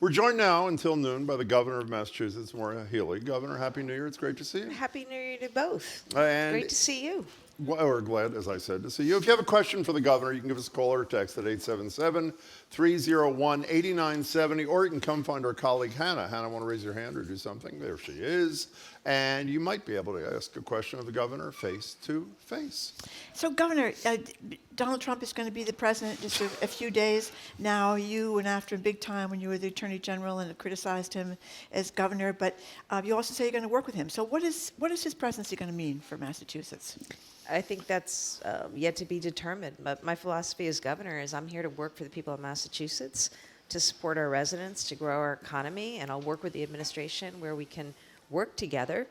We're joined now until noon by the governor of Massachusetts, Maura Healey. Governor, Happy New Year. It's great to see you. Happy New Year to both. And Great to see you. Well, we're glad, as I said, to see you. If you have a question for the governor, you can give us a call or a text at 877-301-8970, or you can come find our colleague Hannah. Hannah, want to raise your hand or do something? There she is. And you might be able to ask a question of the governor face to face. So, Governor, Donald Trump is going to be the president just a few days. Now, you went after him big time when you were the Attorney General and criticized him as governor, but you also say you're going to work with him. So what is his presidency going to mean for Massachusetts? I think that's yet to be determined. But my philosophy as governor is I'm here to work for the people of Massachusetts, to support our residents, to grow our economy, and I'll work with the administration where we can work together.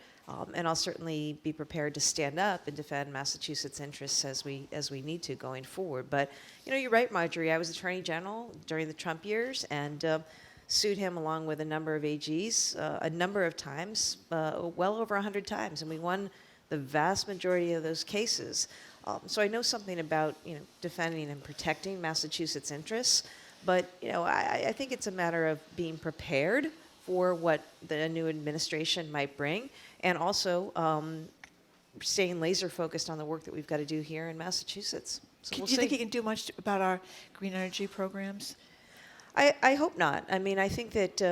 And I'll certainly be prepared to stand up and defend Massachusetts' interests as we need to going forward. But you're right, Marjorie. I was Attorney General during the Trump years and sued him along with a number of AGs a number of times, well over 100 times, and we won the vast majority of those cases. So I know something about defending and protecting Massachusetts' interests. But I think it's a matter of being prepared for what the new administration might bring, and also staying laser focused on the work that we've got to do here in Massachusetts. So Do you think he can do much about our green energy programs? I hope not. I mean, I think that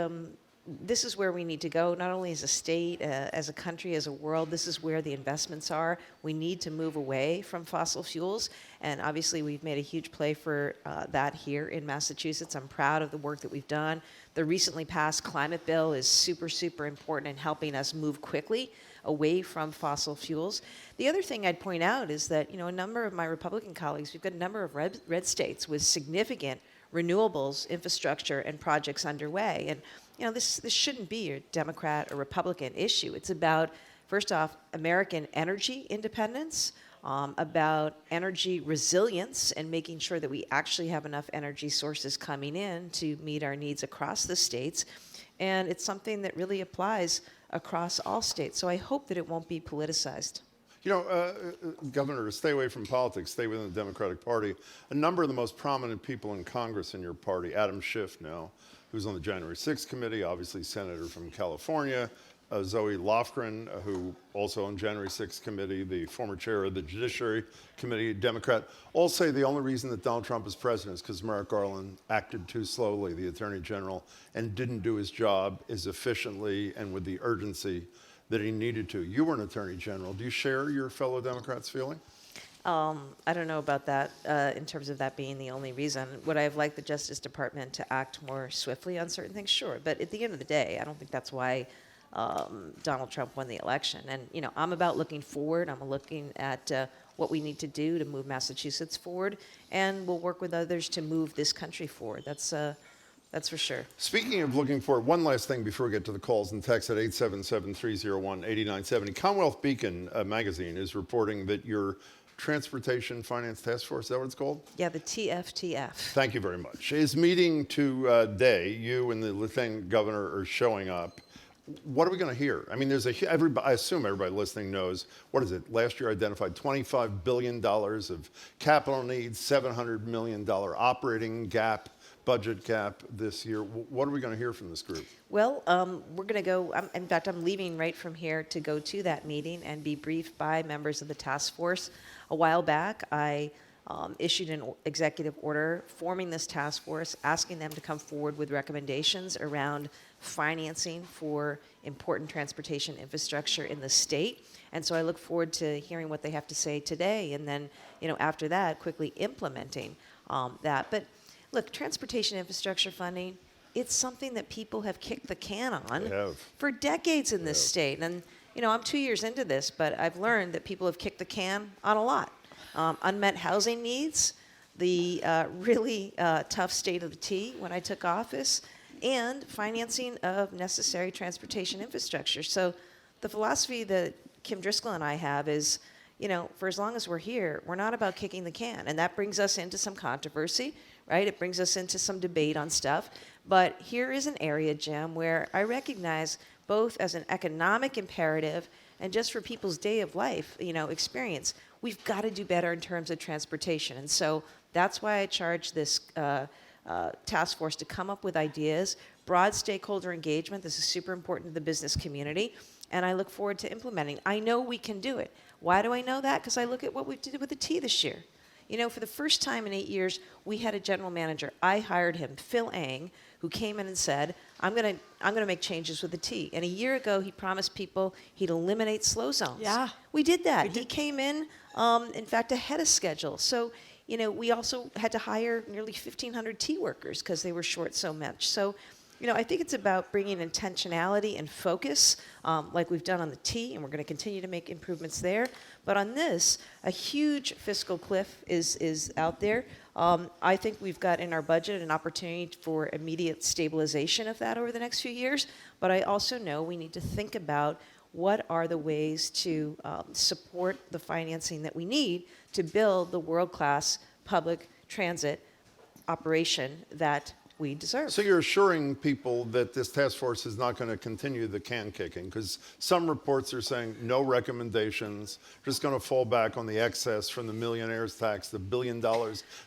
this is where we need to go, not only as a state, as a country, as a world. This is where the investments are. We need to move away from fossil fuels, and obviously we've made a huge play for that here in Massachusetts. I'm proud of the work that we've done. The recently passed climate bill is super, super important in helping us move quickly away from fossil fuels. The other thing I'd point out is that a number of my Republican colleagues, we've got a number of red states with significant renewables, infrastructure, and projects underway. And this shouldn't be a Democrat or Republican issue. It's about, first off, American energy independence, about energy resilience and making sure that we actually have enough energy sources coming in to meet our needs across the states. And it's something that really applies across all states. So I hope that it won't be politicized. Governor, stay away from politics, stay within the Democratic Party. A number of the most prominent people in Congress in your party, Adam Schiff now, who's on the January 6th committee, obviously senator from California, Zoe Lofgren, who also on January 6th committee, the former chair of the Judiciary Committee, Democrat, all say the only reason that Donald Trump is president is because Merrick Garland acted too slowly, the Attorney General, and didn't do his job as efficiently and with the urgency that he needed to. You were an Attorney General. Do you share your fellow Democrats' feeling? I don't know about that in terms of that being the only reason. Would I have liked the Justice Department to act more swiftly on certain things? Sure. But at the end of the day, I don't think that's why Donald Trump won the election. And, I'm about looking forward. I'm looking at what we need to do to move Massachusetts forward. And we'll work with others to move this country forward. That's for sure. Speaking of looking forward, one last thing before we get to the calls and texts at 877-301-8970. Commonwealth Beacon magazine is reporting that your Transportation Finance Task Force, is that what it's called? Yeah, the TFTF. Thank you very much. Is meeting today. You and the Lieutenant Governor are showing up. What are we going to hear? I mean, I assume everybody listening knows, what is it? Last year identified $25 billion of capital needs, $700 million operating gap, budget gap this year. What are we going to hear from this group? Well, we're going to go, in fact, I'm leaving right from here to go to that meeting and be briefed by members of the task force. A while back, I issued an executive order forming this task force, asking them to come forward with recommendations around financing for important transportation infrastructure in the state. And so I look forward to hearing what they have to say today, and then, after that, quickly implementing that. But look, transportation infrastructure funding, it's something that people have kicked the can on for decades in this state. And, I'm 2 years into this, but I've learned that people have kicked the can on a lot. Unmet housing needs, the really tough state of the T when I took office, and financing of necessary transportation infrastructure. So the philosophy that Kim Driscoll and I have is, for as long as we're here, we're not about kicking the can. And that brings us into some controversy, right? It brings us into some debate on stuff. But here is an area, Jim, where I recognize both as an economic imperative and just for people's day of life, experience, we've got to do better in terms of transportation. And so that's why I charged this task force to come up with ideas, broad stakeholder engagement. This is super important to the business community, and I look forward to implementing. I know we can do it. Why do I know that? Because I look at what we did with the T this year. You know, for the first time in 8 years, we had a general manager. I hired him, Phil Ang, who came in and said, I'm gonna make changes with the T. And a year ago, he promised people he'd eliminate slow zones. Yeah. We did that. He came in fact, ahead of schedule. So, you know, we also had to hire nearly 1,500 T workers because they were short so much. So, you know, I think it's about bringing intentionality and focus, like we've done on the T, and we're going to continue to make improvements there. But on this, a huge fiscal cliff is out there. I think we've got in our budget an opportunity for immediate stabilization of that over the next few years. But I also know we need to think about what are the ways to support the financing that we need to build the world-class public transit operation that we deserve. So you're assuring people that this task force is not going to continue the can kicking, because some reports are saying no recommendations, just going to fall back on the excess from the millionaires tax, the $1 billion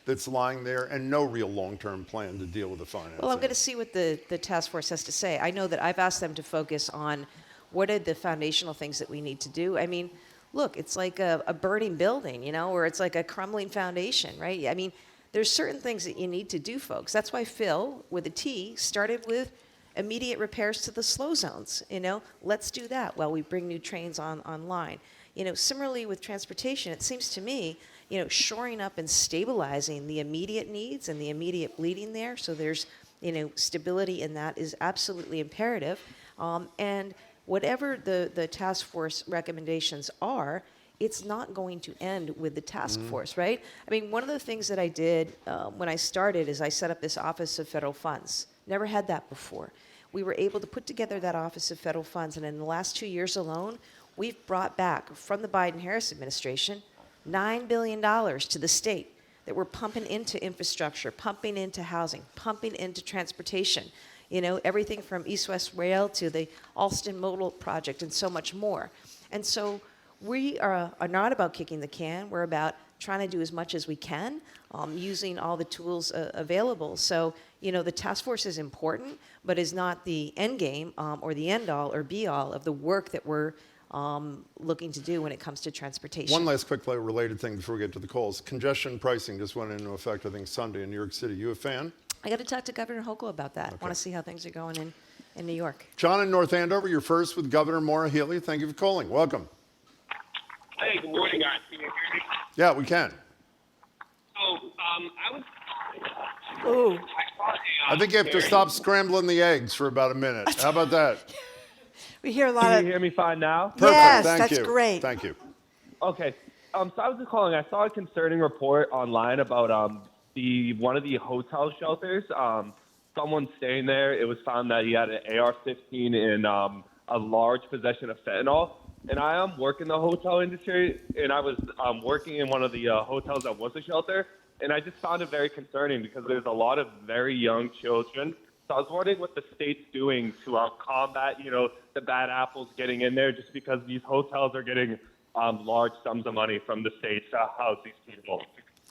that's lying there, and no real long-term plan to deal with the financing. Well, I'm going to see what the task force has to say. I know that I've asked them to focus on what are the foundational things that we need to do. I mean, look, it's like a burning building, you know, or it's like a crumbling foundation, right? I mean, there's certain things that you need to do, folks. That's why Phil, with a T, started with immediate repairs to the slow zones. You know, let's do that while we bring new trains online. You know, similarly with transportation, it seems to me, you know, shoring up and stabilizing the immediate needs and the immediate bleeding there, so there's, you know, stability in that is absolutely imperative. And whatever the task force recommendations are, it's not going to end with the task force, right? I mean, one of the things that I did when I started is I set up this Office of Federal Funds. Never had that before. We were able to put together that Office of Federal Funds, and in the last 2 years alone, we've brought back from the Biden-Harris administration $9 billion to the state that we're pumping into infrastructure, pumping into housing, pumping into transportation. You know, everything from East-West Rail to the Alston Modal Project and so much more. And so we are not about kicking the can. We're about trying to do as much as we can, using all the tools available. So, you know, the task force is important, but is not the end game or the end all or be all of the work that we're looking to do when it comes to transportation. One last quick related thing before we get to the calls. Congestion pricing just went into effect, I think, Sunday in New York City. You a fan? I got to talk to Governor Hochul about that. I want to see how things are going in New York. John in North Andover, you're first with Governor Maura Healey. Thank you for calling. Welcome. Hey, good morning, guys. Can you hear me? Yeah, we can. So, I was. Ooh. I think you have to stop scrambling the eggs for about a minute. How about that? We hear a lot Can of. you hear me fine now? Perfect. Yes, Thank that's you. great. Thank you. Okay. So I was just calling. I saw a concerning report online about one of the hotel shelters. Someone staying there. It was found that he had an AR-15 in a large possession of fentanyl. And I work in the hotel industry, and I was working in one of the hotels that was a shelter, and I just found it very concerning because there's a lot of very young children. So I was wondering what the state's doing to combat, you know, the bad apples getting in there, just because these hotels are getting large sums of money from the state to house these people.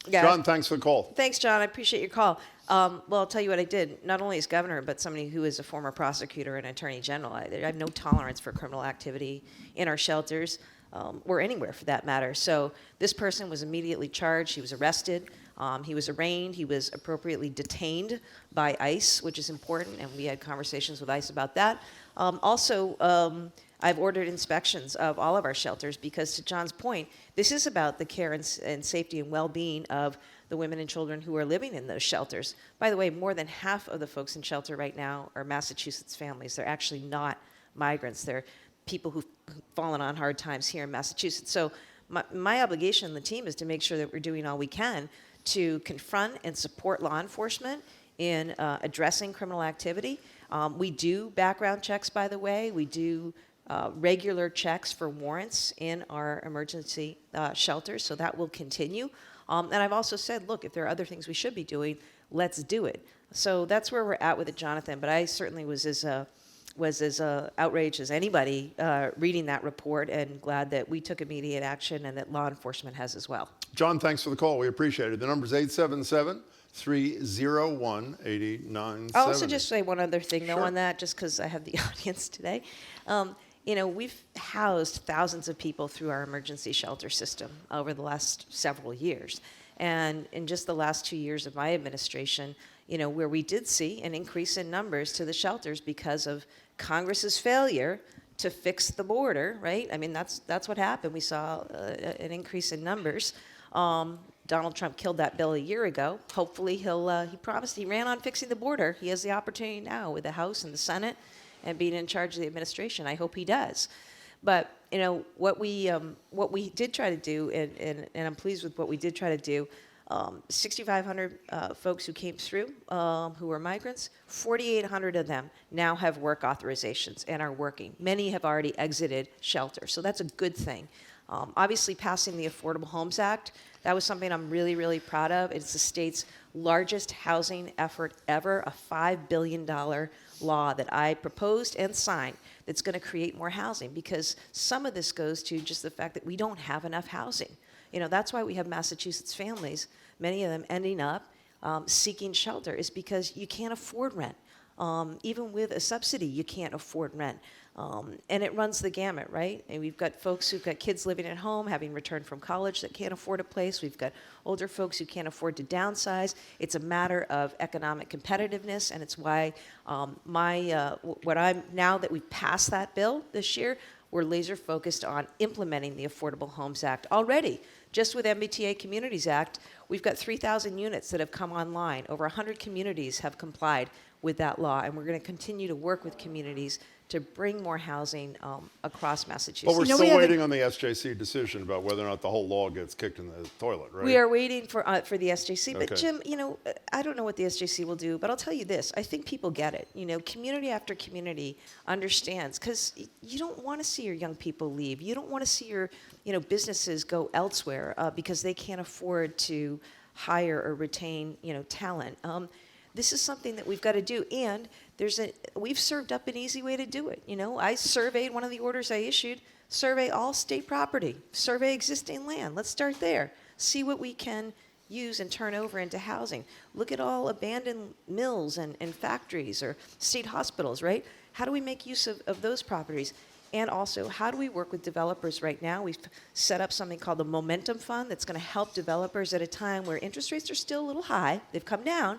Yeah. John, thanks for the call. Thanks, John. I appreciate your call. Well, I'll tell you what I did. Not only as governor, but somebody who is a former prosecutor and attorney general. I have no tolerance for criminal activity in our shelters or anywhere for that matter. So this person was immediately charged. He was arrested. He was arraigned. He was appropriately detained by ICE, which is important, and we had conversations with ICE about that. I've ordered inspections of all of our shelters because, to John's point, this is about the care and safety and well-being of the women and children who are living in those shelters. By the way, more than half of the folks in shelter right now are Massachusetts families. They're actually not migrants. They're people who've fallen on hard times here in Massachusetts. So my obligation on the team is to make sure that we're doing all we can to confront and support law enforcement in addressing criminal activity. We do background checks, by the way. We do regular checks for warrants in our emergency shelters, so that will continue. And I've also said, look, if there are other things we should be doing, let's do it. So that's where we're at with it, Jonathan. But I certainly was as outraged as anybody reading that report, and glad that we took immediate action and that law enforcement has as well. John, thanks for the call. We appreciate it. The number's 301-8970. I'll also just say one other thing, though, Sure. on that, just because I have the audience today. We've housed thousands of people through our emergency shelter system over the last several years. And in just the last 2 years of my administration, where we did see an increase in numbers to the shelters because of Congress's failure to fix the border, right? I mean, that's what happened. We saw an increase in numbers. Donald Trump killed that bill a year ago. Hopefully he promised, he ran on fixing the border. He has the opportunity now with the House and the Senate and being in charge of the administration. I hope he does. But, what we did try to do, and I'm pleased with what we did try to do, 6,500 folks who came through who were migrants, 4,800 of them now have work authorizations and are working. Many have already exited shelter, so that's a good thing. Obviously, passing the Affordable Homes Act, that was something I'm really, really proud of. It's the state's largest housing effort ever, a $5 billion law that I proposed and signed that's going to create more housing, because some of this goes to just the fact that we don't have enough housing. That's why we have Massachusetts families, many of them ending up seeking shelter, is because you can't afford rent. Even with a subsidy, you can't afford rent. And it runs the gamut, right? And we've got folks who've got kids living at home, having returned from college, that can't afford a place. We've got older folks who can't afford to downsize. It's a matter of economic competitiveness, and it's why now that we've passed that bill this year, we're laser focused on implementing the Affordable Homes Act already. Just with MBTA Communities Act, we've got 3,000 units that have come online. Over 100 communities have complied with that law, and we're going to continue to work with communities to bring more housing across Massachusetts. But we're You know, still we have a- waiting on the SJC decision about whether or not the whole law gets kicked in the toilet, right? We are waiting for the SJC. But Okay. Jim, I don't know what the SJC will do, but I'll tell you this. I think people get it. Community after community understands, because you don't want to see your young people leave. You don't want to see your businesses go elsewhere because they can't afford to hire or retain talent. This is something that we've got to do, and we've served up an easy way to do it. I surveyed, one of the orders I issued, survey all state property, survey existing land. Let's start there. See what we can use and turn over into housing. Look at all abandoned mills and factories or state hospitals, right? How do we make use of those properties? And also, how do we work with developers right now? We've set up something called the Momentum Fund that's going to help developers at a time where interest rates are still a little high. They've come down.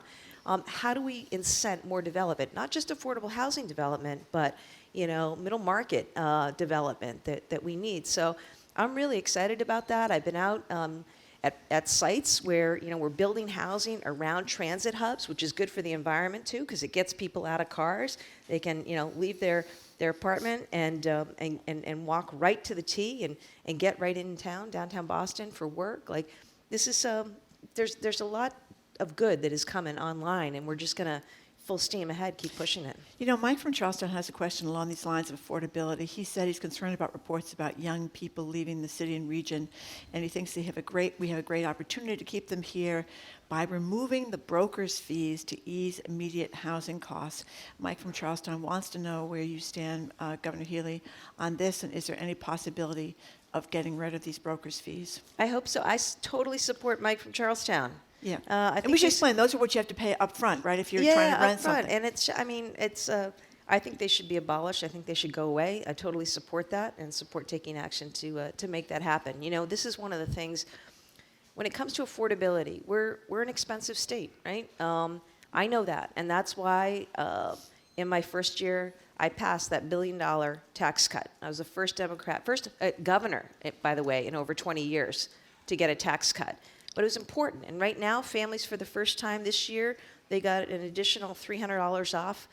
How do we incent more development? Not just affordable housing development, but middle market development that we need. So I'm really excited about that. I've been out at sites where we're building housing around transit hubs, which is good for the environment too, because it gets people out of cars. They can leave their apartment and walk right to the T and get right in town, downtown Boston, for work. Like, this is there's a lot of good that is coming online, and we're just going to full steam ahead, keep pushing it. Mike from Charlestown has a question along these lines of affordability. He said he's concerned about reports about young people leaving the city and region, and he thinks we have a great opportunity to keep them here by removing the broker's fees to ease immediate housing costs. Mike from Charlestown wants to know where you stand, Governor Healey, on this, and is there any possibility of getting rid of these broker's fees? I hope so. I totally support Mike from Charlestown. Yeah, I and think we should this- explain, those are what you have to pay up front, right, if you're trying to rent upfront. something. And I think they should be abolished. I think they should go away. I totally support that and support taking action to make that happen. This is one of the things, when it comes to affordability, we're an expensive state, right? I know that, and that's why in my first year, I passed that $1 billion tax cut. I was the first governor, by the way, in over 20 years to get a tax cut. But it was important. And right now, families, for the first time this year, they got an additional $300 off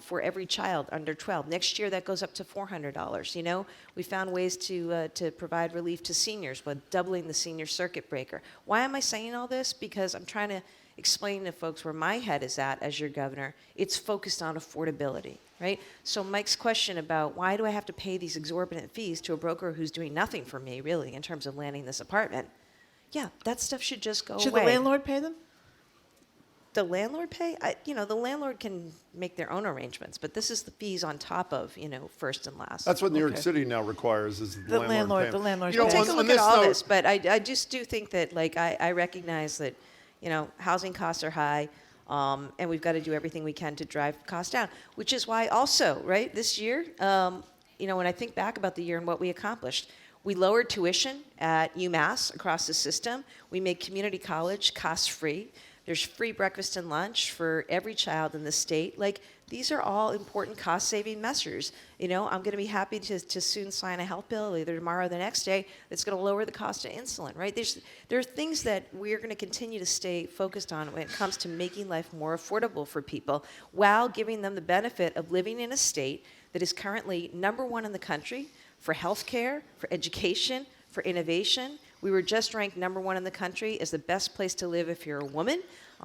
for every child under 12. Next year, that goes up to $400. We found ways to provide relief to seniors by doubling the senior circuit breaker. Why am I saying all this? Because I'm trying to explain to folks where my head is at as your governor. It's focused on affordability, right? So Mike's question about why do I have to pay these exorbitant fees to a broker who's doing nothing for me, really, in terms of landing this apartment? Yeah, that stuff should just go away. Should the landlord pay them? The landlord pay? The landlord can make their own arrangements, but this is the fees on top of, first and last. That's what New York Okay. City now requires, is the landlord pay. The landlord's You know, We'll pay. take a on look this at all note- this, but I just do think that, I recognize that, housing costs are high, and we've got to do everything we can to drive costs down, which is why also, right, this year, when I think back about the year and what we accomplished, we lowered tuition at UMass across the system. We made community college cost-free. There's free breakfast and lunch for every child in the state. Like, these are all important cost-saving measures. I'm going to be happy to soon sign a health bill, either tomorrow or the next day, that's going to lower the cost of insulin, right? There are things that we're going to continue to stay focused on when it comes to making life more affordable for people, while giving them the benefit of living in a state that is currently #1 in the country for healthcare, for education, for innovation. We were just ranked #1 in the country as the best place to live if you're a woman,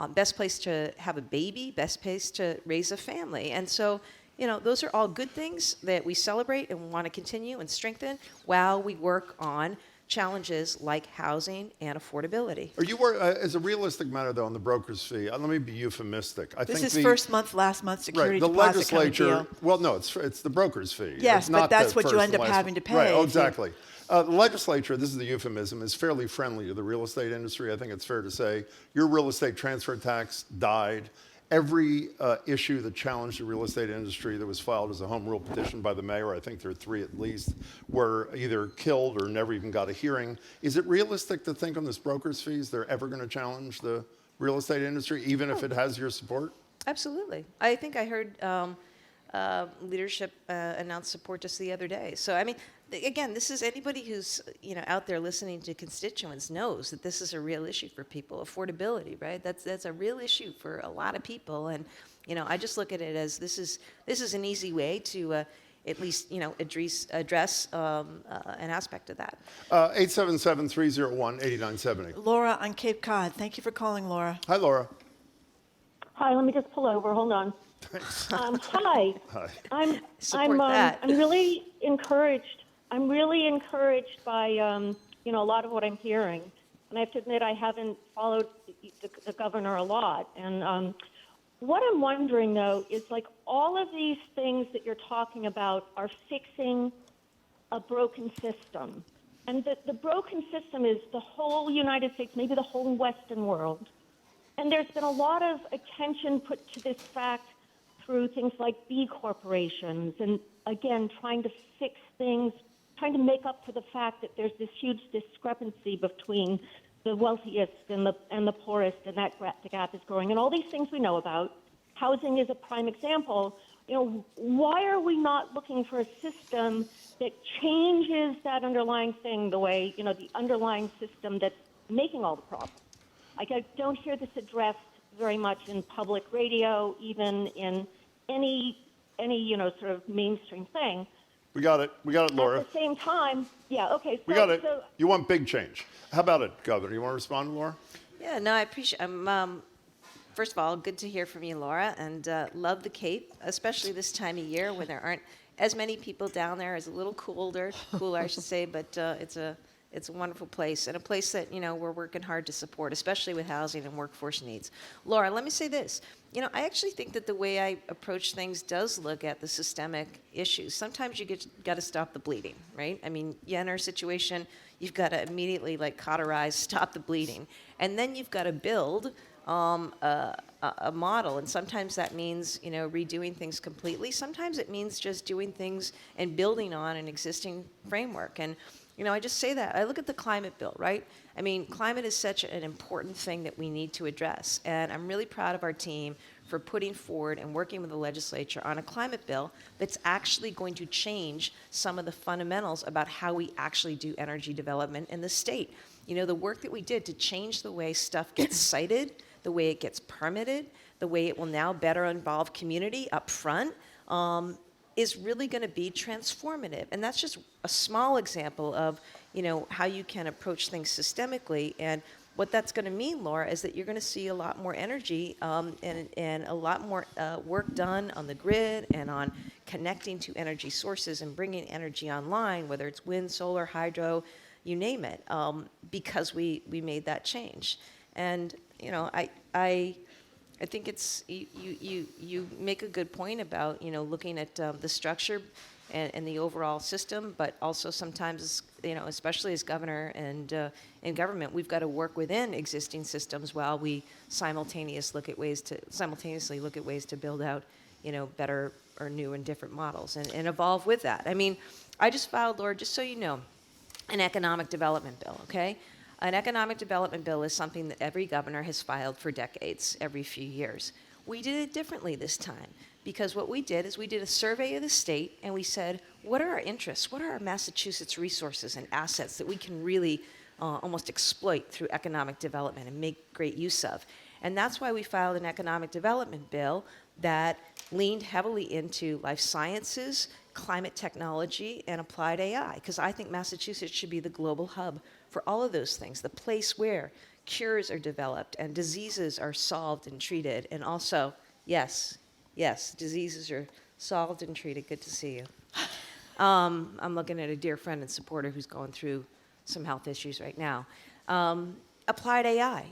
best place to have a baby, best place to raise a family. And so, those are all good things that we celebrate and want to continue and strengthen while we work on challenges like housing and affordability. Are you as a realistic matter, though, on the broker's fee? Let me be euphemistic. I This think is first month, last month security the deposit kind of legislature. deal. Well, no, it's the broker's fee. Yes, It's but not that's the what you first end and up last having one. to pay Right. if Oh, you- exactly. The legislature, this is the euphemism, is fairly friendly to the real estate industry. I think it's fair to say your real estate transfer tax died. Every issue that challenged the real estate industry that was filed as a home rule petition by the mayor, I think there are 3 at least, were either killed or never even got a hearing. Is it realistic to think on this broker's fees they're ever going to challenge the real estate industry, even if it has your support? Absolutely. I think I heard leadership announce support just the other day. So, again, this is anybody who's out there listening to constituents knows that this is a real issue for people. Affordability, right? That's a real issue for a lot of people, and I just look at it as this is an easy way to at least address an aspect of that. 877-301-8970. Laura on Cape Cod. Thank you for calling, Laura. Hi, Laura. Hi, let me just pull over. Hold on. Hi. Hi. Support that. I'm really encouraged. I'm really encouraged by a lot of what I'm hearing, and I have to admit I haven't followed the governor a lot. And what I'm wondering though is, like, all of these things that you're talking about are fixing a broken system, and the broken system is the whole United States, maybe the whole Western world. And there's been a lot of attention put to this fact through things like B corporations, and again, trying to fix things, trying to make up for the fact that there's this huge discrepancy between the wealthiest and the poorest, and that the gap is growing, and all these things we know about. Housing is a prime example. Why are we not looking for a system that changes that underlying thing, the way, the underlying system that's making all the problems? I don't hear this addressed very much in public radio, even in any sort of mainstream thing. We got it, Laura. At the same time, yeah, okay. We got it. So, You want big change. How about it, Governor? You want to respond to Laura? Yeah, no, I appreciate. First of all, good to hear from you, Laura, and love the Cape, especially this time of year when there aren't as many people down there. It's a little cooler, I should say, but it's a wonderful place, and a place that we're working hard to support, especially with housing and workforce needs. Laura, let me say this. I actually think that the way I approach things does look at the systemic issues. Sometimes you got to stop the bleeding, right? You enter a situation, you've got to immediately cauterize, stop the bleeding, and then you've got to build a model, and sometimes that means redoing things completely. Sometimes it means just doing things and building on an existing framework. And I just say that. I look at the climate bill, right? Climate is such an important thing that we need to address. And I'm really proud of our team for putting forward and working with the legislature on a climate bill that's actually going to change some of the fundamentals about how we actually do energy development in the state. The work that we did to change the way stuff gets cited, the way it gets permitted, the way it will now better involve community up front, is really going to be transformative. And that's just a small example of, how you can approach things systemically. And what that's going to mean, Laura, is that you're going to see a lot more energy and a lot more work done on the grid and on connecting to energy sources and bringing energy online, whether it's wind, solar, hydro, you name it, because we made that change. And, I think it's you make a good point about looking at the structure. and the overall system, but also sometimes, especially as governor and in government, we've got to work within existing systems while we simultaneously look at ways to build out, better or new and different models and evolve with that. I mean, I just filed, Laura, just so you know, an economic development bill, okay? An economic development bill is something that every governor has filed for decades, every few years. We did it differently this time because what we did is we did a survey of the state and we said, what are our interests? What are our Massachusetts resources and assets that we can really almost exploit through economic development and make great use of? And that's why we filed an economic development bill that leaned heavily into life sciences, climate technology, and applied AI, because I think Massachusetts should be the global hub for all of those things, the place where cures are developed and diseases are solved and treated. And also, yes, diseases are solved and treated. Good to see you. I'm looking at a dear friend and supporter who's going through some health issues right now. Applied AI,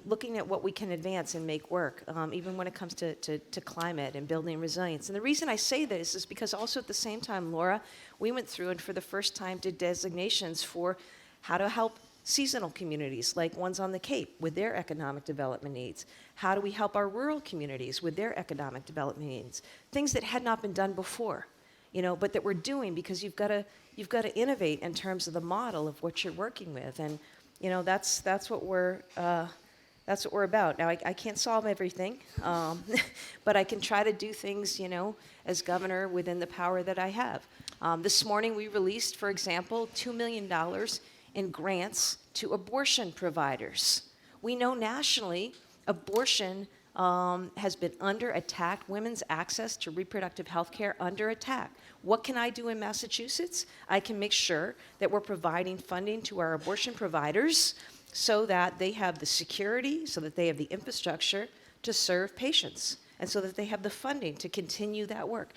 looking at what we can advance and make work, even when it comes to climate and building resilience. And the reason I say this is because also at the same time, Laura, we went through and for the first time did designations for how to help seasonal communities like ones on the Cape with their economic development needs. How do we help our rural communities with their economic development needs? Things that had not been done before, but that we're doing because you've got to innovate in terms of the model of what you're working with. And that's what we're about. Now, I can't solve everything, but I can try to do things, as governor within the power that I have. This morning, we released, for example, $2 million in grants to abortion providers. We know nationally abortion has been under attack, women's access to reproductive health care under attack. What can I do in Massachusetts? I can make sure that we're providing funding to our abortion providers so that they have the security, so that they have the infrastructure to serve patients, and so that they have the funding to continue that work.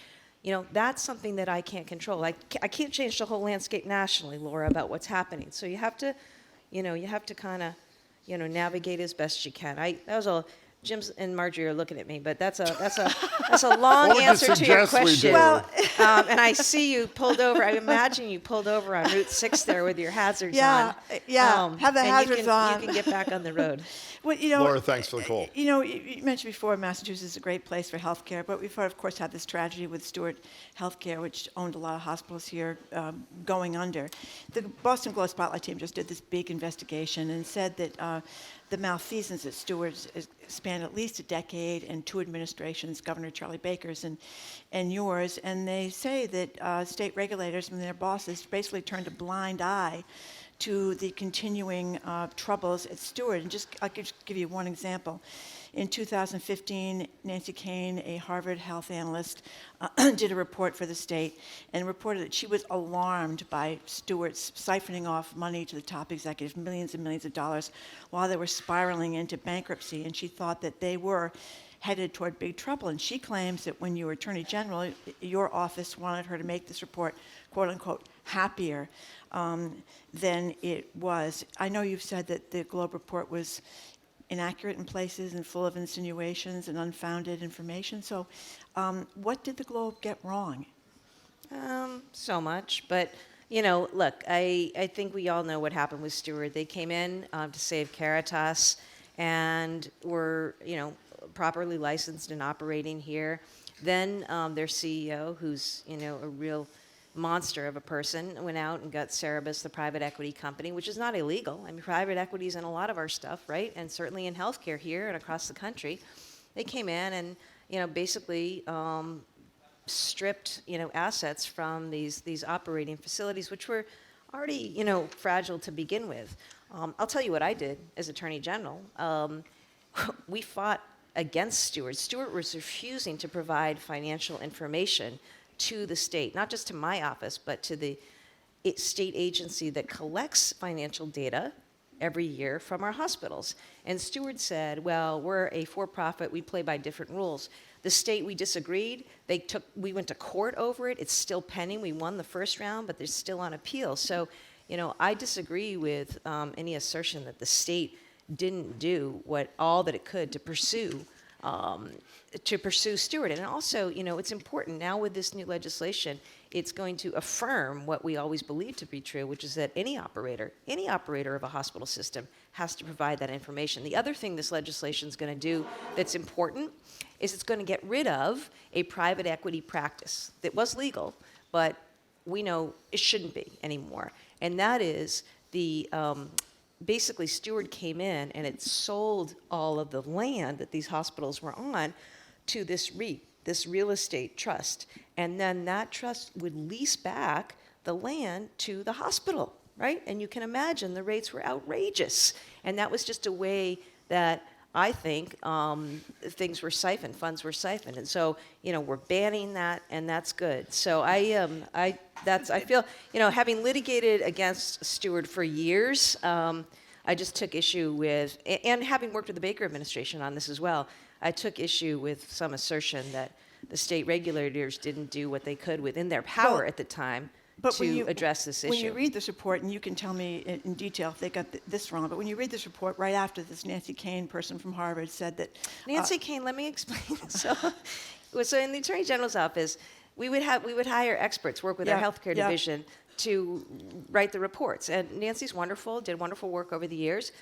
That's something that I can't control. I can't change the whole landscape nationally, Laura, about what's happening. So you have to kind of, navigate as best you can. That was all. Jim's and Marjorie are looking at me, but that's a long answer to your question. Well, and I see you pulled over. I imagine you pulled over on Route 6 there with your hazards on. Yeah, have the hazards on. You can get back on the road. Well, Laura, thanks for the call. You mentioned before Massachusetts is a great place for healthcare, but we've of course had this tragedy with Steward Healthcare, which owned a lot of hospitals here, going under. The Boston Globe Spotlight team just did this big investigation and said that the malfeasance at Steward's spanned at least a decade and two administrations, Governor Charlie Baker's and yours, and they say that state regulators and their bosses basically turned a blind eye to the continuing troubles at Steward. And I could just give you one example. In 2015, Nancy Kane, a Harvard health analyst, did a report for the state and reported that she was alarmed by Steward's siphoning off money to the top executives, millions and millions of dollars, while they were spiraling into bankruptcy. And she thought that they were headed toward big trouble. And she claims that when you were Attorney General, your office wanted her to make this report, quote unquote, happier than it was. I know you've said that the Globe report was inaccurate in places and full of insinuations and unfounded information. So what did the Globe get wrong? So much, but look, I think we all know what happened with Steward. They came in to save Caritas and were, properly licensed and operating here. Then their CEO, who's, a real monster of a person, went out and got Cerebus, the private equity company, which is not illegal. I mean, private equity is in a lot of our stuff, right? And certainly in healthcare here and across the country. They came in and, basically stripped, assets from these operating facilities, which were already, fragile to begin with. I'll tell you what I did as Attorney General. We fought against Steward. Steward was refusing to provide financial information to the state, not just to my office, but to the state agency that collects financial data every year from our hospitals. And Steward said, well, we're a for-profit, we play by different rules. The state, we disagreed. We went to court over it. It's still pending. We won the first round, but they're still on appeal. So, I disagree with any assertion that the state didn't do all that it could to pursue to pursue Steward. And also, it's important now with this new legislation, it's going to affirm what we always believed to be true, which is that any operator of a hospital system has to provide that information. The other thing this legislation is going to do that's important is it's going to get rid of a private equity practice that was legal, but we know it shouldn't be anymore. And that is basically Steward came in and it sold all of the land that these hospitals were on to this REIT, this real estate trust. And then that trust would lease back the land to the hospital, right? And you can imagine the rates were outrageous. And that was just a way that I think things were siphoned, funds were siphoned. And so, we're banning that, and that's good. So I feel, having litigated against Steward for years, I just took issue with, and having worked with the Baker administration on this as well, I took issue with some assertion that the state regulators didn't do what they could within their power at the time to address this issue. When you read this report, and you can tell me in detail if they got this wrong, but when you read this report right after this Nancy Kane person from Harvard said that... Nancy Kane, let me explain. So in the Attorney General's office, we would hire experts, work with our healthcare division to write the reports. And Nancy's wonderful, did wonderful work over the years.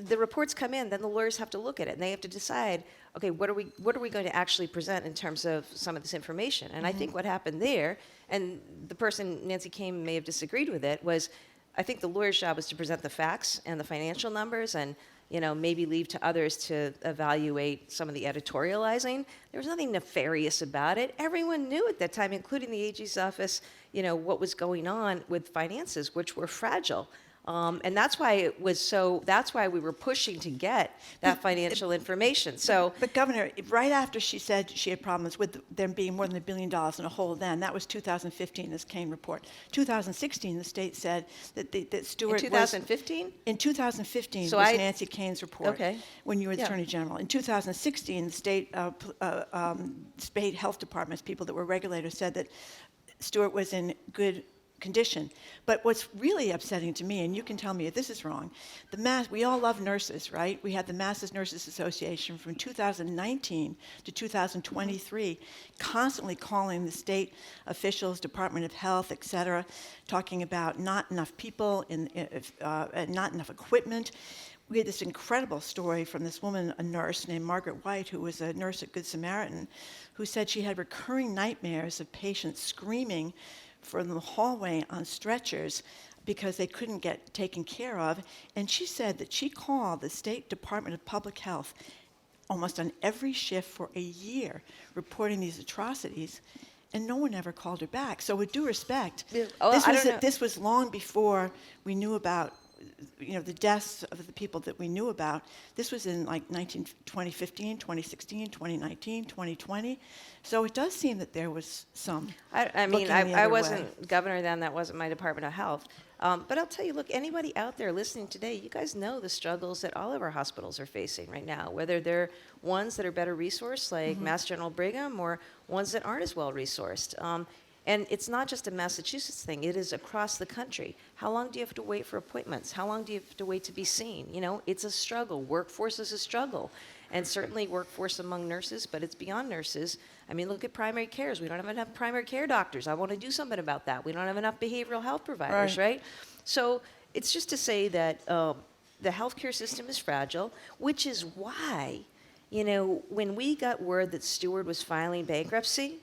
The reports come in, then the lawyers have to look at it, and they have to decide, okay, what are we going to actually present in terms of some of this information? And I think what happened there, and the person, Nancy Kane, may have disagreed with it, was I think the lawyer's job was to present the facts and the financial numbers and maybe leave to others to evaluate some of the editorializing. There was nothing nefarious about it. Everyone knew at that time, including the AG's office, what was going on with finances, which were fragile. And that's why that's why we were pushing to get that financial information. So, But Governor, right after she said she had problems with there being more than $1 billion in a hole then, that was 2015, this Kane report. 2016, the state said that Stewart in 2015? In 2015 So was Nancy Kane's report when you were the Yeah. Attorney General. In 2016, the state health departments, people that were regulators, said that Stewart was in good condition. But what's really upsetting to me, and you can tell me if this is wrong, we all love nurses, right? We had the Masses Nurses Association from 2019 to 2023 constantly calling the state officials, Department of Health, et cetera, talking about not enough people and not enough equipment. We had this incredible story from this woman, a nurse named Margaret White, who was a nurse at Good Samaritan, who said she had recurring nightmares of patients screaming from the hallway on stretchers because they couldn't get taken care of. And she said that she called the State Department of Public Health almost on every shift for a year, reporting these atrocities, and no one ever called her back. So with due respect, this was long before we knew about the deaths of the people that we knew about. This was in 2015, 2016, 2019, 2020. So it does seem that there was some. I wasn't governor then. That wasn't my Department of Health. But I'll tell you, look, anybody out there listening today, you guys know the struggles that all of our hospitals are facing right now, whether they're ones that are better resourced, like Mass General Brigham, or ones that aren't as well resourced. And it's not just a Massachusetts thing. It is across the country. How long do you have to wait for appointments? How long do you have to wait to be seen? It's a struggle. Workforce is a struggle. And certainly workforce among nurses, but it's beyond nurses. I mean, look at primary cares. We don't have enough primary care doctors. I want to do something about that. We don't have enough behavioral health providers, right? So it's just to say that the healthcare system is fragile, which is why, when we got word that Steward was filing bankruptcy,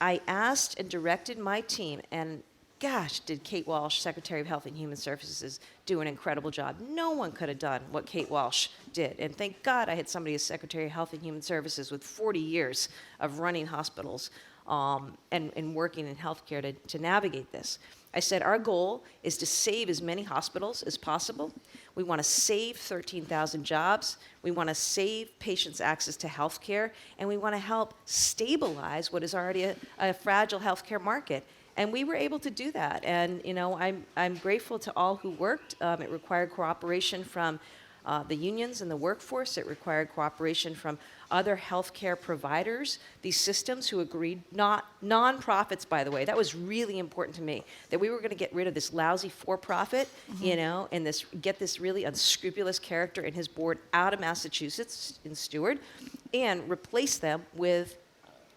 I asked and directed my team, and gosh, did Kate Walsh, Secretary of Health and Human Services, do an incredible job. No one could have done what Kate Walsh did. And thank God I had somebody as Secretary of Health and Human Services with 40 years of running hospitals and working in healthcare to navigate this. I said our goal is to save as many hospitals as possible. We want to save 13,000 jobs. We want to save patients' access to health care. And we want to help stabilize what is already a fragile healthcare market. And we were able to do that. And, I'm grateful to all who worked. It required cooperation from the unions and the workforce. It required cooperation from other healthcare providers, these systems who agreed, not nonprofits, by the way. That was really important to me, that we were going to get rid of this lousy for-profit, and get this really unscrupulous character and his board out of Massachusetts in Steward, and replace them with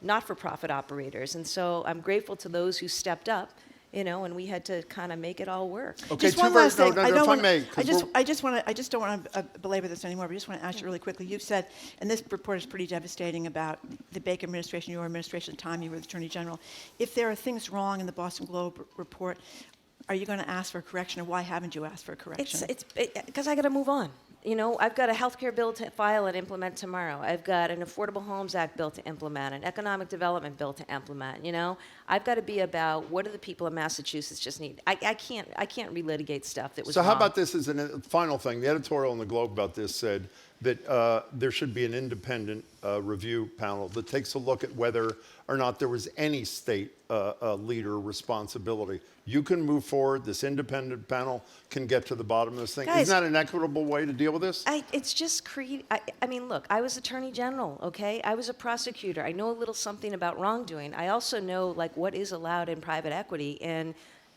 not-for-profit operators. And so I'm grateful to those who stepped up, and we had to kind of make it all work. Okay, Just one last thing. no, I don't if I wanna- may, I 'cause just don't want to belabor this anymore, but I just want to ask you really quickly. You've said, and this report is pretty devastating about the Baker administration, your administration, at the time you were the Attorney General. If there are things wrong in the Boston Globe report, are you going to ask for a correction, or why haven't you asked for a correction? It's because I got to move on. I've got a healthcare bill to file and implement tomorrow. I've got an Affordable Homes Act bill to implement, an economic development bill to implement. I've got to be about what do the people of Massachusetts just need. I can't relitigate stuff that was So how wrong. about this as a final thing? The editorial in the Globe about this said that there should be an independent review panel that takes a look at whether or not there was any state leader responsibility. You can move forward. This independent panel can get to the bottom of this thing. Guys, Isn't that an equitable way to deal with this? It's just I mean, look, I was Attorney General, okay? I was a prosecutor. I know a little something about wrongdoing. I also know, what is allowed in private equity and,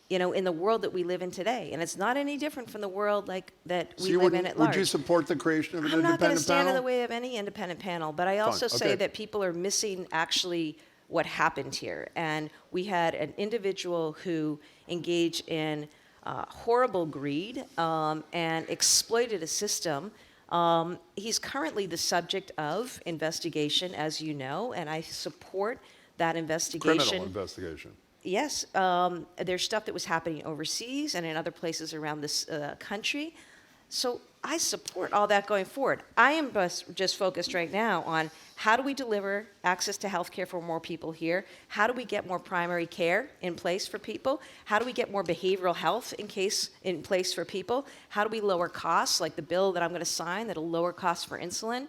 in the world that we live in today. And it's not any different from the world, that So we you live in at large. would you support the creation of an I'm not going to independent stand in the panel? way of any independent panel, but I also say okay. that people are missing actually what happened here. And we had an individual who engaged in horrible greed and exploited a system. He's currently the subject of investigation, as you know, and I support that investigation. Criminal investigation. Yes, there's stuff that was happening overseas and in other places around this country. So I support all that going forward. I am just focused right now on how do we deliver access to health care for more people here? How do we get more primary care in place for people? How do we get more behavioral health in place for people? How do we lower costs, like the bill that I'm going to sign that'll lower costs for insulin?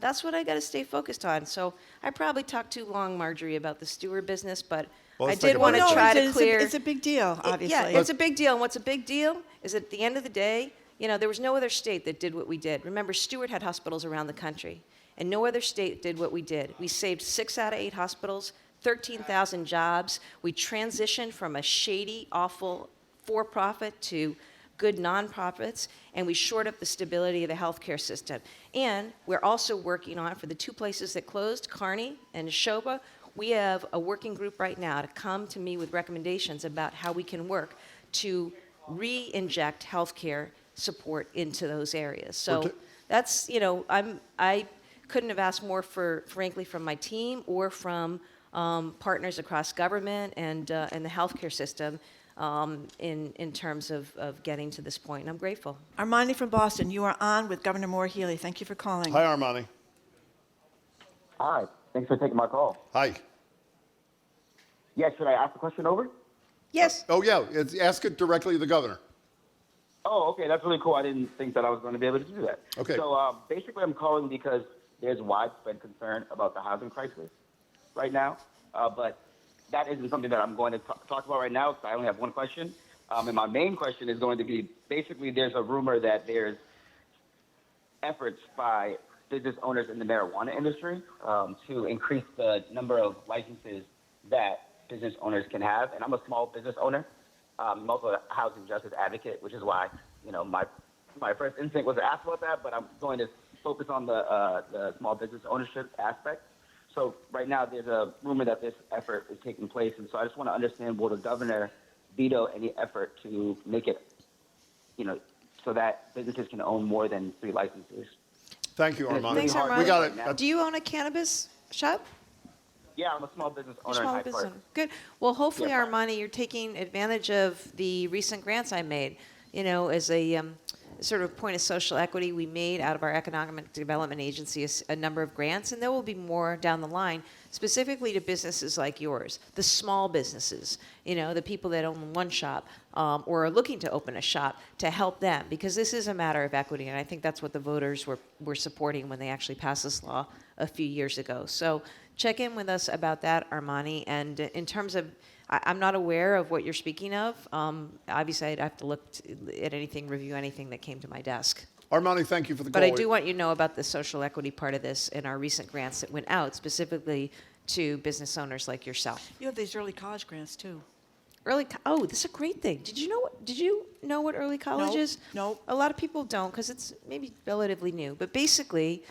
That's what I got to stay focused on. So I probably talked too long, Marjorie, about the Steward business, but Well, I let's take did a want to break. try to it's clear. it's a big deal, obviously. Yeah, it's a big deal. And what's a big deal is at the end of the day, there was no other state that did what we did. Remember, Steward had hospitals around the country, and no other state did what we did. We saved 6 out of 8 hospitals, 13,000 jobs. We transitioned from a shady, awful for-profit to good nonprofits, and we shored up the stability of the healthcare system. And we're also working on, for the 2 places that closed, Kearney and Neshoba, we have a working group right now to come to me with recommendations about how we can work to re-inject healthcare support into those areas. So that's, I couldn't have asked more frankly, from my team or from partners across government and the healthcare system in terms of getting to this point. And I'm grateful. Armani from Boston, you are on with Governor Maura Healey. Thank you for calling. Hi, Armani. Hi. Thanks for taking my call. Hi. Yeah, should I ask the question over? Yes. Oh, yeah. Ask it directly to the governor. Oh, okay. That's really cool. I didn't think that I was going to be able to do that. Okay. So basically, I'm calling because there's widespread concern about the housing crisis right now. But that isn't something that I'm going to talk about right now because I only have one question. And my main question is going to be, basically, there's a rumor that there's efforts by business owners in the marijuana industry to increase the number of licenses that business owners can have. And I'm a small business owner. I'm also a housing justice advocate, which is why, my first instinct was to ask about that, but I'm going to focus on the small business ownership aspect. So right now there's a rumor that this effort is taking place, and so I just want to understand, will the governor veto any effort to make it, so that businesses can own more than 3 licenses? Thank you, Armani. Thanks, Armani. We got it. Do you own a cannabis shop? Yeah, I'm a small business owner in Small Hyde business Park. owner. Good. Well, hopefully, Yeah. Armani, you're taking advantage of the recent grants I made. As a sort of point of social equity, we made out of our economic development agency a number of grants, and there will be more down the line, specifically to businesses like yours, the small businesses, the people that own one shop or are looking to open a shop, to help them, because this is a matter of equity, and I think that's what the voters were supporting when they actually passed this law a few years ago. So check in with us about that, Armani. And in terms of, I'm not aware of what you're speaking of. Obviously, I'd have to look at anything, review anything that came to my desk. Armani, thank you for the But call. I do want you to know about the social equity part of this in our recent grants that went out specifically to business owners like yourself. You have these early college grants too. Oh, this is a great thing. Did you know what early college Nope, is? nope. A lot of people don't because it's maybe relatively new. But basically,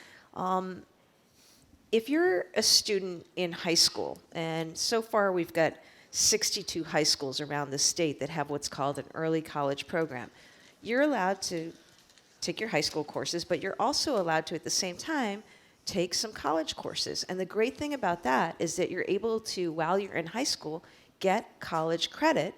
if you're a student in high school, and so far we've got 62 high schools around the state that have what's called an early college program, you're allowed to take your high school courses, but you're also allowed to, at the same time, take some college courses. And the great thing about that is that you're able to, while you're in high school, get college credit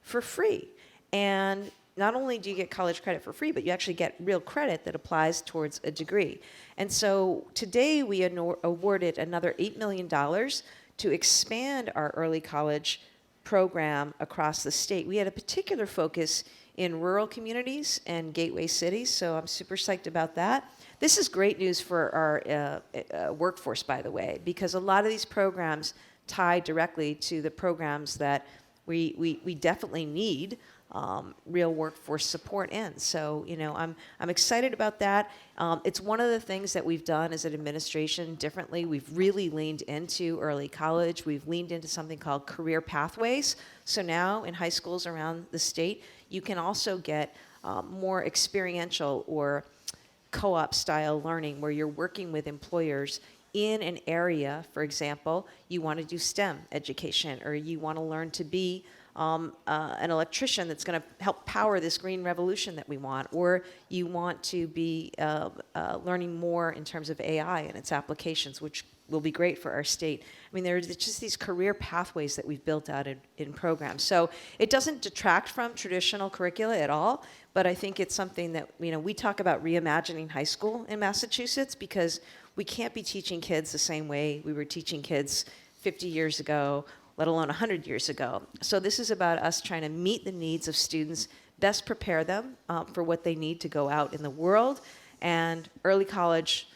for free. And not only do you get college credit for free, but you actually get real credit that applies towards a degree. And so today we awarded another $8 million to expand our early college program across the state. We had a particular focus in rural communities and gateway cities, so I'm super psyched about that. This is great news for our workforce, by the way, because a lot of these programs tie directly to the programs that we definitely need real workforce support in. So, I'm excited about that. It's one of the things that we've done as an administration differently. We've really leaned into early college. We've leaned into something called career pathways. So now in high schools around the state, you can also get more experiential or co-op style learning where you're working with employers in an area. For example, you want to do STEM education, or you want to learn to be an electrician that's going to help power this green revolution that we want, or you want to be learning more in terms of AI and its applications, which will be great for our state. I mean, there's just these career pathways that we've built out in programs. So it doesn't detract from traditional curricula at all, but I think it's something that, we talk about reimagining high school in Massachusetts because we can't be teaching kids the same way we were teaching kids 50 years ago, let alone 100 years ago. So this is about us trying to meet the needs of students, best prepare them for what they need to go out in the world. And early college,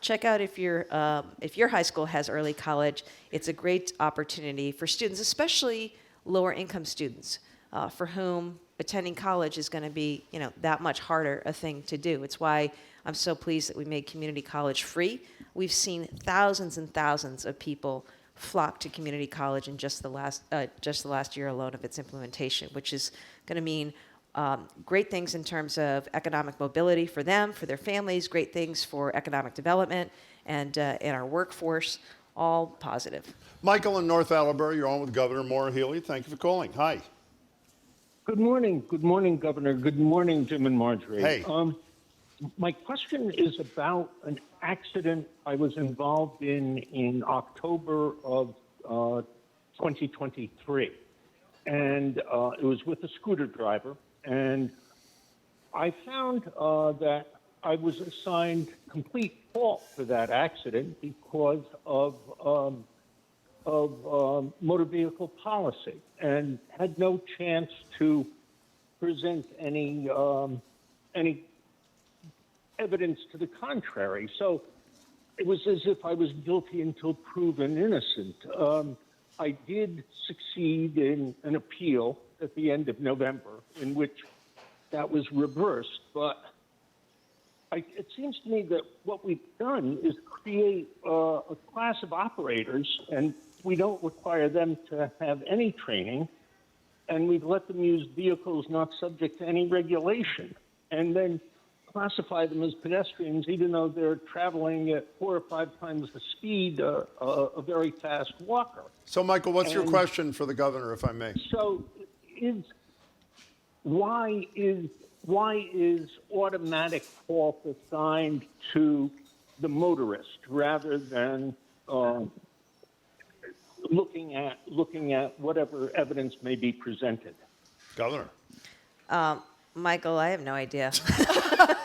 check out if your high school has early college. It's a great opportunity for students, especially lower income students, for whom attending college is going to be, that much harder a thing to do. It's why I'm so pleased that we made community college free. We've seen thousands and thousands of people flock to community college in just the last year alone of its implementation, which is going to mean great things in terms of economic mobility for them, for their families, great things for economic development and our workforce, all positive. Michael in North Attleboro, you're on with Governor Maura Healey. Thank you for calling. Hi. Good morning. Good morning, Governor. Good morning, Jim and Marjorie. Hey. My question is about an accident I was involved in October of 2023. And it was with a scooter driver. And I found that I was assigned complete fault for that accident because of motor vehicle policy and had no chance to present any evidence to the contrary. So it was as if I was guilty until proven innocent. I did succeed in an appeal at the end of November in which that was reversed, but it seems to me that what we've done is create a class of operators, and we don't require them to have any training, and we've let them use vehicles not subject to any regulation, and then classify them as pedestrians even though they're traveling at 4 or 5 times the speed a very fast walker. So, Michael, what's your question for the governor, if I may? So, why is automatic fault assigned to the motorist rather than looking at whatever evidence may be presented? Governor. Michael, I have no idea.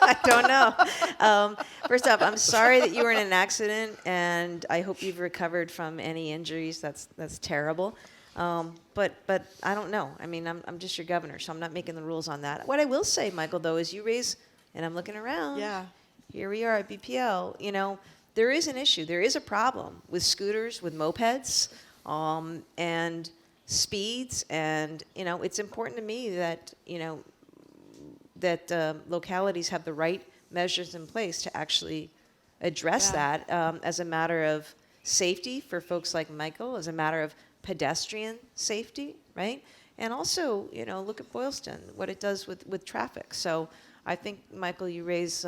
I don't know. First off, I'm sorry that you were in an accident, and I hope you've recovered from any injuries. That's terrible. But I don't know. I mean, I'm just your governor, so I'm not making the rules on that. What I will say, Michael, though, is you raise, and I'm looking around. Yeah. Here we are at BPL. There is an issue. There is a problem with scooters, with mopeds, and speeds. And, it's important to me that, that localities have the right measures in place to actually address Yeah. that as a matter of safety for folks like Michael, as a matter of pedestrian safety, right? And also, look at Boylston, what it does with traffic. So I think, Michael, you raise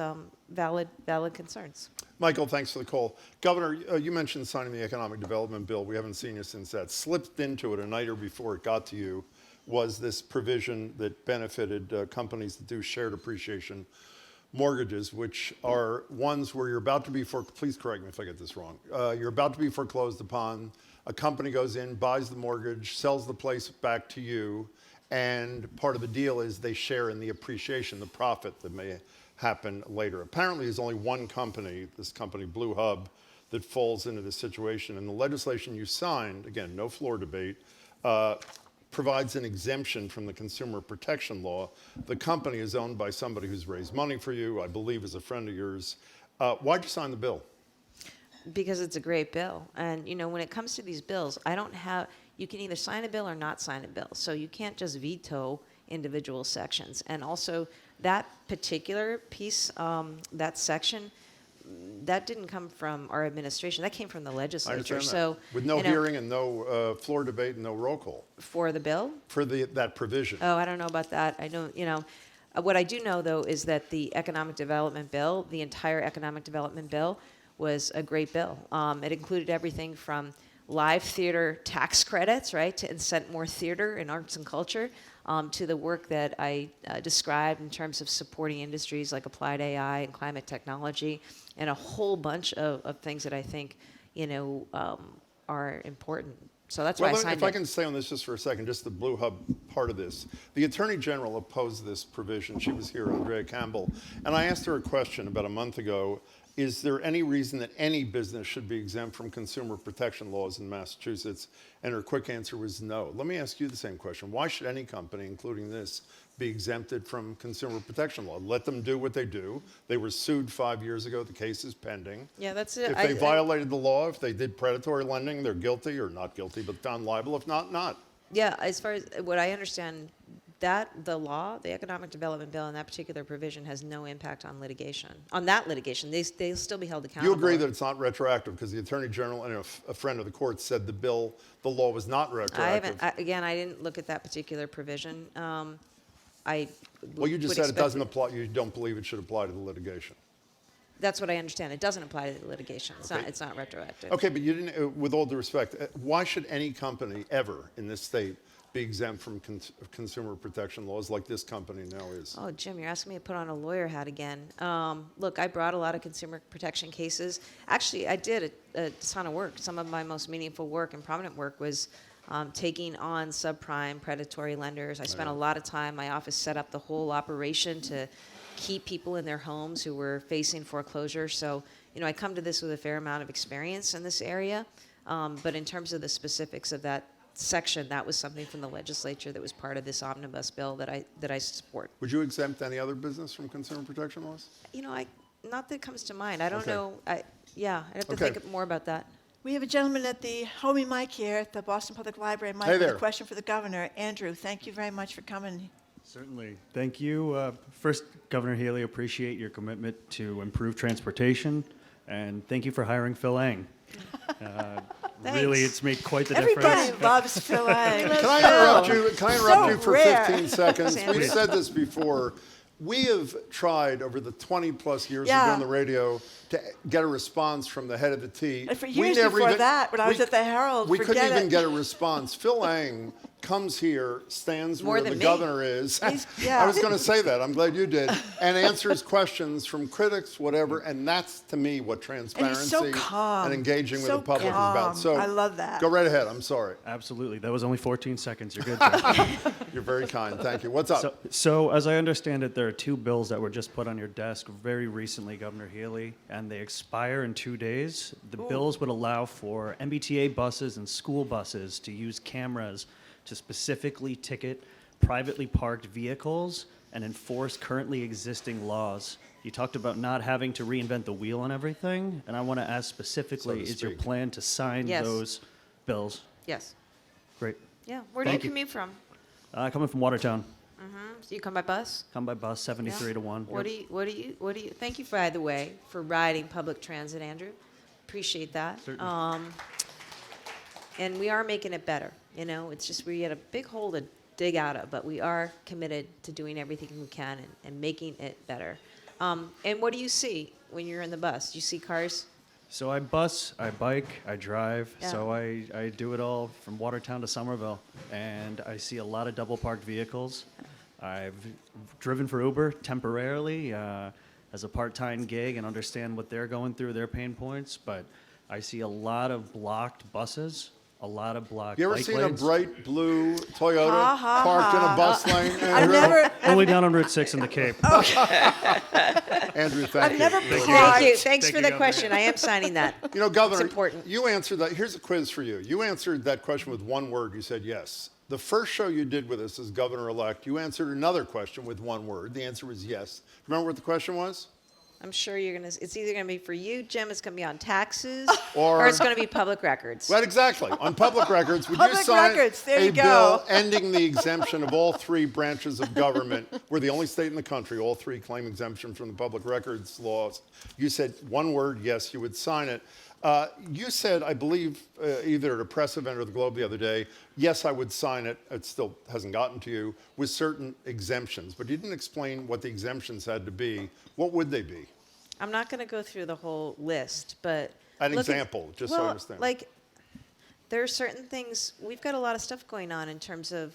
valid concerns. Michael, thanks for the call. Governor, you mentioned signing the economic development bill. We haven't seen you since that. Slipped into it a night or before it got to you was this provision that benefited companies that do shared appreciation mortgages, which are ones where you're about to be please correct me if I get this wrong. You're about to be foreclosed upon. A company goes in, buys the mortgage, sells the place back to you, and part of the deal is they share in the appreciation, the profit that may happen later. Apparently, there's only one company, this company, Blue Hub, that falls into this situation. And the legislation you signed, again, no floor debate, provides an exemption from the consumer protection law. The company is owned by somebody who's raised money for you, I believe is a friend of yours. Why'd you sign the bill? Because it's a great bill. And, when it comes to these bills, you can either sign a bill or not sign a bill. So you can't just veto individual sections. And also, that particular piece, that section, that didn't come from our administration. That came from the I legislature. understand So that. With no hearing and no floor debate and no roll call. For the bill? For that provision. Oh, I don't know about that. I don't, what I do know, though, is that the economic development bill, the entire economic development bill, was a great bill. It included everything from live theater tax credits, right, to incent more theater and arts and culture, to the work that I described in terms of supporting industries like applied AI and climate technology, and a whole bunch of things that I think, are important. So that's why I signed it. If I can stay on this just for a second, just the Blue Hub part of this. The Attorney General opposed this provision. She was here, Andrea Campbell. And I asked her a question about a month ago. Is there any reason that any business should be exempt from consumer protection laws in Massachusetts? And her quick answer was no. Let me ask you the same question. Why should any company, including this, be exempted from consumer protection law? Let them do what they do. They were sued 5 years ago. The case is pending. Yeah, that's it. If they violated the law, if they did predatory lending, they're guilty or not guilty, but found liable. If not, not. Yeah, as far as what I understand, that the law, the economic development bill, and that particular provision has no impact on litigation. On that litigation, they'll still be held accountable. You agree that it's not retroactive because the Attorney General and a friend of the court said the law was not retroactive. I didn't look at that particular provision. Well, you just would said it expect doesn't apply. You don't believe it should apply to the litigation. That's what I understand. It doesn't apply to the litigation. Okay. It's not retroactive. Okay, but you didn't. With all due respect, why should any company ever in this state be exempt from consumer protection laws like this company now is? Oh, Jim, you're asking me to put on a lawyer hat again. Look, I brought a lot of consumer protection cases. Actually, I did a ton of work. Some of my most meaningful work and prominent work was taking on subprime predatory lenders. I spent a lot of time. My office set up the whole operation to keep people in their homes who were facing foreclosure. So, I come to this with a fair amount of experience in this area. But in terms of the specifics of that section, that was something from the legislature that was part of this omnibus bill that I support. Would you exempt any other business from consumer protection laws? Not that it comes to mind. I don't Okay. know. I'd have to Okay. think more about that. We have a gentleman at the homie mic here at the Boston Public Library. Mike, Hey with there. a question for the governor. Andrew, thank you very much for coming. Certainly. Thank you. First, Governor Healey, appreciate your commitment to improve transportation, and thank you for hiring Phil Eng. Really, it's made quite the difference. Everybody loves Phil Eng. Can I interrupt you? Can I interrupt you for rare. 15 seconds? Sandra. We've said this before. We have tried over the 20 plus years Yeah. of doing the radio to get a response from the head of the T. And for We years never before even- that, when I was we- at the Herald, we couldn't forget even it. get a response. Phil Eng comes here, stands More where than the me. governor is. yeah. I was going to say that. I'm glad you did. And answers questions from critics, whatever. And that's, to me, what transparency so calm. and engaging with So the public calm. is about. So I love that. Go right ahead. I'm sorry. Absolutely. That was only 14 seconds. You're good, sir. You're very kind. Thank you. What's up? So, as I understand it, there are two bills that were just put on your desk very recently, Governor Healey, and they expire in 2 days. The bills would allow for MBTA buses and school buses to use cameras to specifically ticket privately parked vehicles and enforce currently existing laws. You talked about not having to reinvent the wheel on everything, and I want to ask specifically, So to is your speak. plan to sign Yes. those bills? Yes. Great. Yeah. Where do you Thank you. commute from? Coming from Watertown. So you come by bus? Come by bus, 73 to 1. What do you, thank you, by the way, for riding public transit, Andrew. Appreciate that. Certainly. And we are making it better. You know, it's just we had a big hole to dig out of, but we are committed to doing everything we can and making it better. And what do you see when you're in the bus? Do you see cars? So I bus, I bike, I drive. Yeah. So I do it all from Watertown to Somerville. And I see a lot of double parked vehicles. I've driven for Uber temporarily as a part-time gig and understand what they're going through, their pain points. But I see a lot of blocked buses, a lot of blocked You ever bike seen lanes. a bright blue Toyota parked in a bus lane, I've Andrew? never, Only down on Route 6 in the Cape. Andrew, thank I've you. never Thank parked. you. Thanks Thank for you, the Governor. question. I am signing that. You know, Governor, It's important. you answered that. Here's a quiz for you. You answered that question with one word. You said yes. The first show you did with us as governor-elect, you answered another question with one word. The answer was yes. Remember what the question was? I'm sure you're gonna. It's either gonna be for you, Jim. It's gonna be on taxes, Or- or it's gonna be public records. Right, exactly. On public records, would you Public sign records, there a you go. bill ending the exemption of all three branches of government? We're the only state in the country, all three claim exemption from the public records laws. You said one word, yes, you would sign it. You said, I believe, either at a press event or the Globe the other day, yes, I would sign it. It still hasn't gotten to you, with certain exemptions. But you didn't explain what the exemptions had to be. What would they be? I'm not gonna go through the whole list, but An look at- example, just so I well, understand. Like, there are certain things. We've got a lot of stuff going on in terms of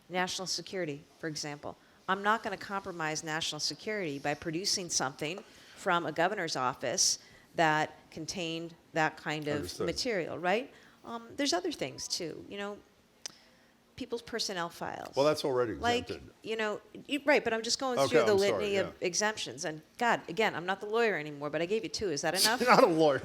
national security, for example. I'm not going to compromise national security by producing something from a governor's office that contained that kind of Understood. material, right? There's other things too. You know, people's personnel files. Well, that's already Like, exempted. you know, right, but I'm just going Okay, through the I'm sorry, litany of yeah. exemptions. And God, again, I'm not the lawyer anymore, but I gave you two. Is that enough? You're not a lawyer.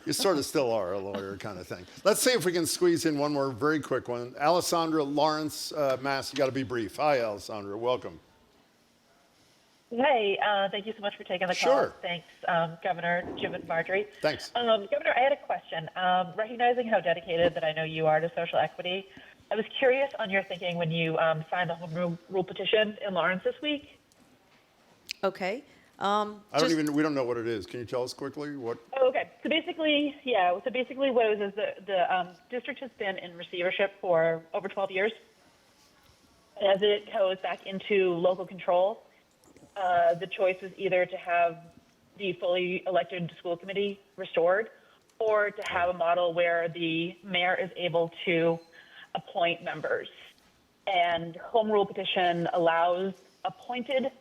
You sort of still are a lawyer kind of thing. Let's see if we can squeeze in one more very quick one. Alessandra Lawrence, Mass, you got to be brief. Hi, Alessandra. Welcome. Hey, thank you so much for taking the call. Sure. Thanks, Governor Jim and Marjorie. Thanks. Governor, I had a question. Recognizing how dedicated that I know you are to social equity, I was curious on your thinking when you signed the home rule petition in Lawrence this week. Okay. We don't know what it is. Can you tell us quickly what? Oh, okay. So basically, what it was is the district has been in receivership for over 12 years. As it goes back into local control, the choice was either to have the fully elected school committee restored or to have a model where the mayor is able to appoint members. And home rule petition allows appointed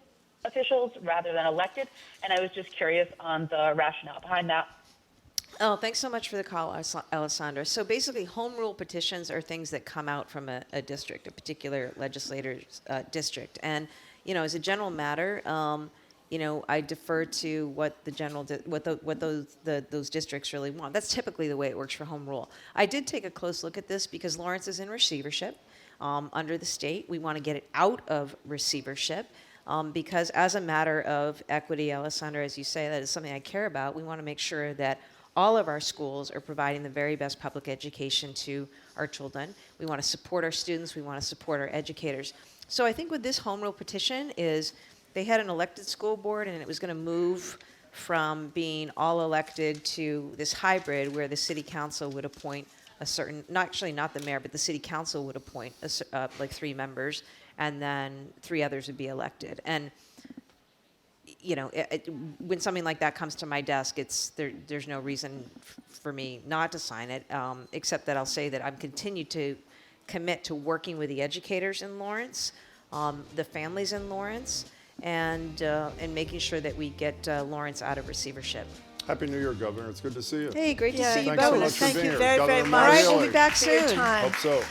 officials rather than elected. And I was just curious on the rationale behind that. Oh, thanks so much for the call, Alessandra. So basically, home rule petitions are things that come out from a district, a particular legislator's district. And, you know, as a general matter, you know, I defer to what the general, what those districts really want. That's typically the way it works for home rule. I did take a close look at this because Lawrence is in receivership under the state. We want to get it out of receivership. Because as a matter of equity, Alessandra, as you say, that is something I care about. We want to make sure that all of our schools are providing the very best public education to our children. We want to support our students. We want to support our educators. So I think with this home rule petition is they had an elected school board, and it was going to move from being all elected to this hybrid where the city council would appoint a certain, not the mayor, but the city council would appoint like 3 members, and then 3 others would be elected. And you know, when something like that comes to my desk, there's no reason for me not to sign it, except that I'll say that I'm continued to commit to working with the educators in Lawrence, the families in Lawrence, and making sure that we get Lawrence out of receivership. Happy New Year, Governor. It's good to see you. Hey, great to see you Thanks so both. much for Thank being you here. very, Governor very Maura much. All right, we'll Healey. be back For your soon. time. Hope so.